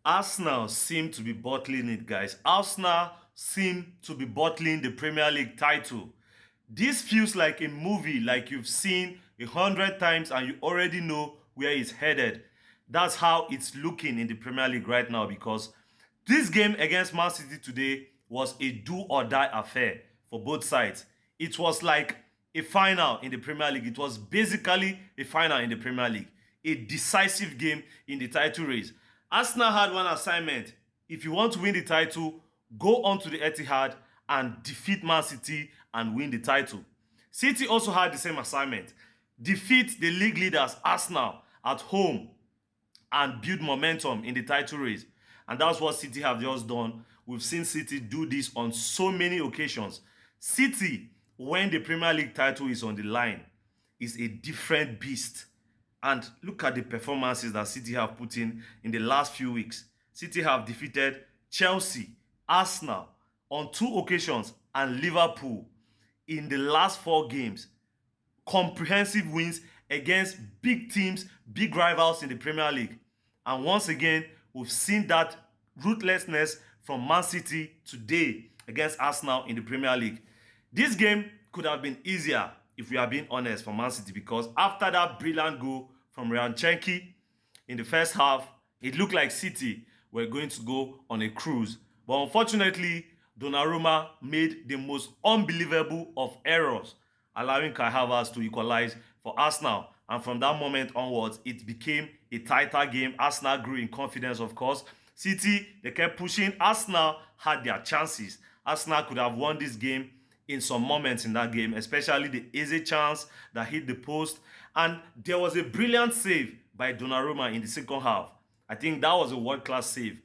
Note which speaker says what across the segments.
Speaker 1: Arsenal seem to be bottling it, guys. Arsenal seem to be bottling the Premier League title. This feels like a movie like you've seen 100 times and you already know where it's headed. That's how it's looking in the Premier League right now because this game against Man City today was a do or die affair for both sides. It was like a final in the Premier League. It was basically a final in the Premier League, a decisive game in the title race. Arsenal had one assignment. If you want to win the title, go on to the Etihad and defeat Man City and win the title. City also had the same assignment. Defeat the league leaders Arsenal at home and build momentum in the title race. And that's what City have just done. We've seen City do this on so many occasions. City, when the Premier League title is on the line, is a different beast. And look at the performances that City have put in the last few weeks. City have defeated Chelsea, Arsenal on 2 occasions and Liverpool in the last 4 games. Comprehensive wins against big teams, big rivals in the Premier League. And once again, we've seen that ruthlessness from Man City today against Arsenal in the Premier League. This game could have been easier if we are being honest for Man City because after that brilliant goal from Ryan Cherki in the first half, it looked like City were going to go on a cruise. But unfortunately, Donnarumma made the most unbelievable of errors, allowing Kai Havertz to equalize for Arsenal. And from that moment onwards, it became a tighter game. Arsenal grew in confidence, of course. City, they kept pushing. Arsenal had their chances. Arsenal could have won this game in some moments in that game, especially the easy chance that hit the post. And there was a brilliant save by Donnarumma in the second half. I think that was a world-class save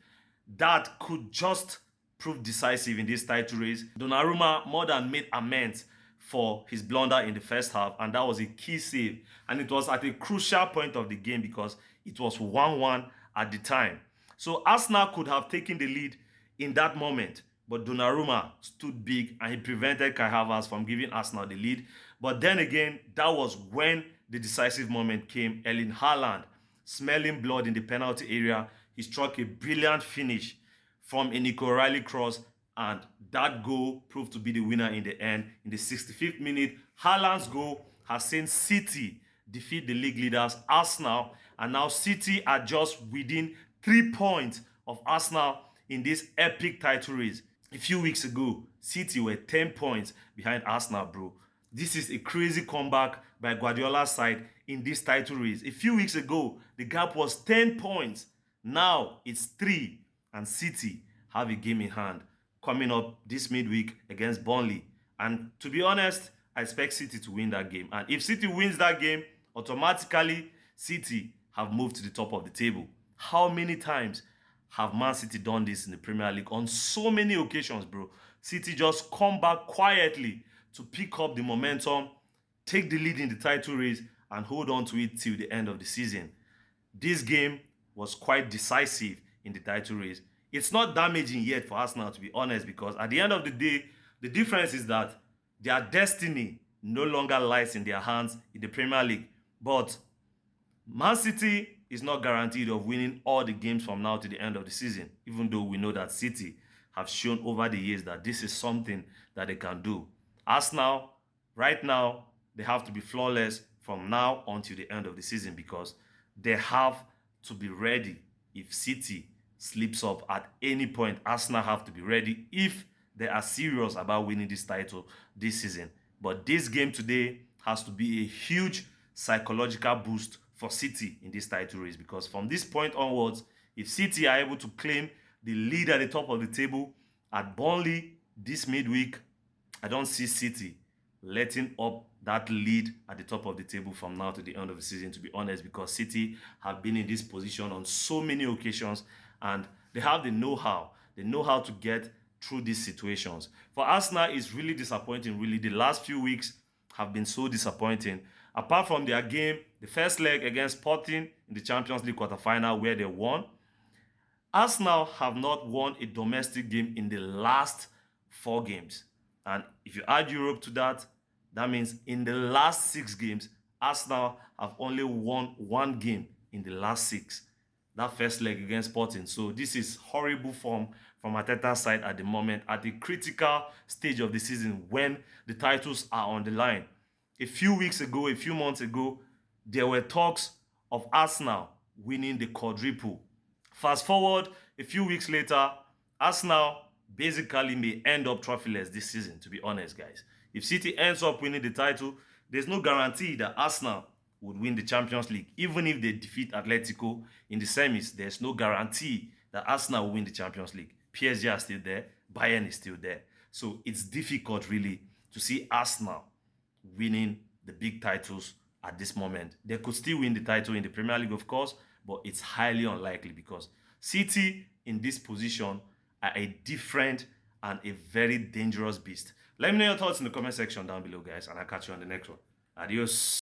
Speaker 1: that could just prove decisive in this title race. Donnarumma more than made amends for his blunder in the first half, and that was a key save. And it was at a crucial point of the game because it was 1-1 at the time. So Arsenal could have taken the lead in that moment, but Donnarumma stood big and he prevented Kai Havertz from giving Arsenal the lead. But then again, that was when the decisive moment came. Erling Haaland, smelling blood in the penalty area, he struck a brilliant finish from a Nico Riley cross, and that goal proved to be the winner in the end. In the 65th minute, Haaland's goal has seen City defeat the league leaders Arsenal, and now City are just within 3 points of Arsenal in this epic title race. A few weeks ago, City were 10 points behind Arsenal, bro. This is a crazy comeback by Guardiola's side in this title race. A few weeks ago, the gap was 10 points. Now it's 3, and City have a game in hand coming up this midweek against Burnley. And to be honest, I expect City to win that game. And if City wins that game, automatically City have moved to the top of the table. How many times have Man City done this in the Premier League? On so many occasions, bro. City just come back quietly to pick up the momentum, take the lead in the title race, and hold on to it till the end of the season. This game was quite decisive in the title race. It's not damaging yet for Arsenal, to be honest, because at the end of the day, the difference is that their destiny no longer lies in their hands in the Premier League. But Man City is not guaranteed of winning all the games from now to the end of the season, even though we know that City have shown over the years that this is something that they can do. Arsenal, right now, they have to be flawless from now until the end of the season because they have to be ready if City slips up at any point. Arsenal have to be ready if they are serious about winning this title this season. But this game today has to be a huge psychological boost for City in this title race because from this point onwards, if City are able to claim the lead at the top of the table at Burnley this midweek, I don't see City letting up that lead at the top of the table from now to the end of the season, to be honest, because City have been in this position on so many occasions and they have the know-how. They know how to get through these situations. For Arsenal, it's really disappointing, really. The last few weeks have been so disappointing. Apart from their game, the first leg against Sporting in the Champions League quarterfinal where they won, Arsenal have not won a domestic game in the last 4 games. And if you add Europe to that, that means in the last 6 games, Arsenal have only won 1 game in the last 6. that first leg against Sporting. So this is horrible form from Arteta's side at the moment, at the critical stage of the season when the titles are on the line. A few weeks ago, a few months ago, there were talks of Arsenal winning the quadruple. Fast forward a few weeks later, Arsenal basically may end up trophyless this season, to be honest, guys. If City ends up winning the title, there's no guarantee that Arsenal would win the Champions League. Even if they defeat Atletico in the semis, there's no guarantee that Arsenal will win the Champions League. PSG are still there, Bayern is still there. So it's difficult, really, to see Arsenal winning the big titles at this moment. They could still win the title in the Premier League, of course, but it's highly unlikely because City in this position are a different and a very dangerous beast. Let me know your thoughts in the comment section down below, guys, and I'll catch you on the next one. Adios.